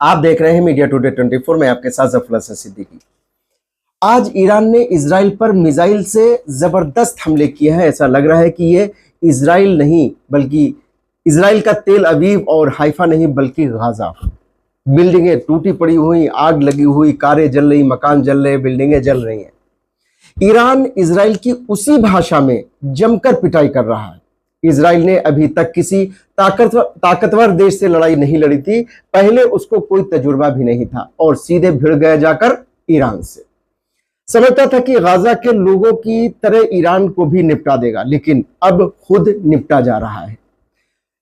आप देख रहे हैं मीडिया टुडे 24 में आपके साथ जफर हसन सिद्दीकी। आज ईरान ने इजराइल पर मिसाइल से जबरदस्त हमले किए हैं। ऐसा लग रहा है कि ये इजराइल नहीं बल्कि इजराइल का तेल अवीव और हाइफा नहीं बल्कि गाजा। बिल्डिंगें टूटी पड़ी हुई, आग लगी हुई, कारें जल रही, मकान जल रहे, बिल्डिंगें जल रही हैं। ईरान इजराइल की उसी भाषा में जमकर पिटाई कर रहा है। इजराइल ने अभी तक किसी ताकतवर देश से लड़ाई नहीं लड़ी थी, पहले उसको कोई तजुर्बा भी नहीं था और सीधे भिड़ गया जाकर ईरान से। समझता था कि गाजा के लोगों की तरह ईरान को भी निपटा देगा, लेकिन अब खुद निपटा जा रहा है।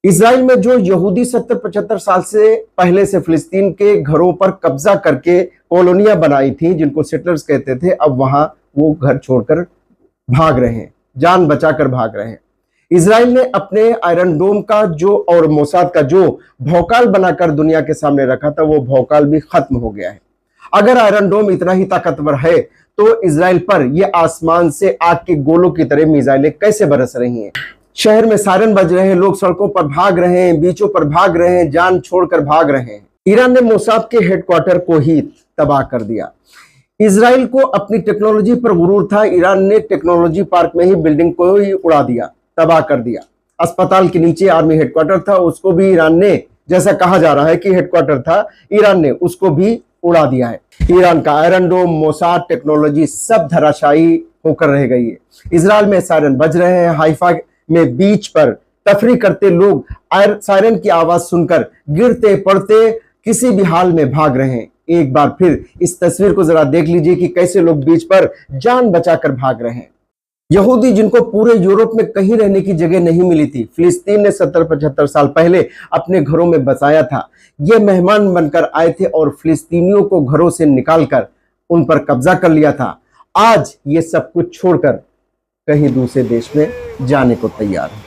इजराइल में जो यहूदी 70-75 साल से पहले से फिलिस्तीन के घरों पर कब्जा करके कॉलोनियां बनाई थी, जिनको सेटलर्स कहते थे, अब वहां वो घर छोड़कर भाग रहे हैं, जान बचाकर भाग रहे हैं। इजराइल ने अपने आयरन डोम का जो और मोसाद का जो भौकाल बनाकर दुनिया के सामने रखा था, वो भौकाल भी खत्म हो गया है। अगर आयरन डोम इतना ही ताकतवर है तो इजराइल पर ये आसमान से आग के गोलों की तरह मिसाइलें कैसे बरस रही हैं। शहर में सायरन बज रहे हैं, लोग सड़कों पर भाग रहे हैं, बीचों पर भाग रहे हैं, जान छोड़कर भाग रहे हैं। ईरान ने मोसाद के हेडक्वार्टर को ही तबाह कर दिया। इजराइल को अपनी टेक्नोलॉजी पर गुरूर था। ईरान ने टेक्नोलॉजी पार्क में ही बिल्डिंग को ही उड़ा दिया, तबाह कर दिया। अस्पताल के नीचे आर्मी हेडक्वार्टर था, उसको भी ईरान ने, जैसा कहा जा रहा है कि हेडक्वार्टर था, ईरान ने उसको भी उड़ा दिया है। ईरान का आयरन डोम, मोसाद टेक्नोलॉजी सब धराशायी होकर रह गई है। इजराइल में सायरन बज रहे हैं, हाइफा में बीच पर तफरी करते लोग सायरन की आवाज सुनकर गिरते पड़ते किसी भी हाल में भाग रहे हैं। एक बार फिर इस तस्वीर को जरा देख लीजिए कि कैसे लोग बीच पर जान बचाकर भाग रहे हैं। यहूदी जिनको पूरे यूरोप में कहीं रहने की जगह नहीं मिली थी, फिलिस्तीन ने 70-75 साल पहले अपने घरों में बसाया था। ये मेहमान बनकर आए थे और फिलिस्तीनियों को घरों से निकालकर उन पर कब्जा कर लिया था। आज ये सब कुछ छोड़कर कहीं दूसरे देश में जाने को तैयार है।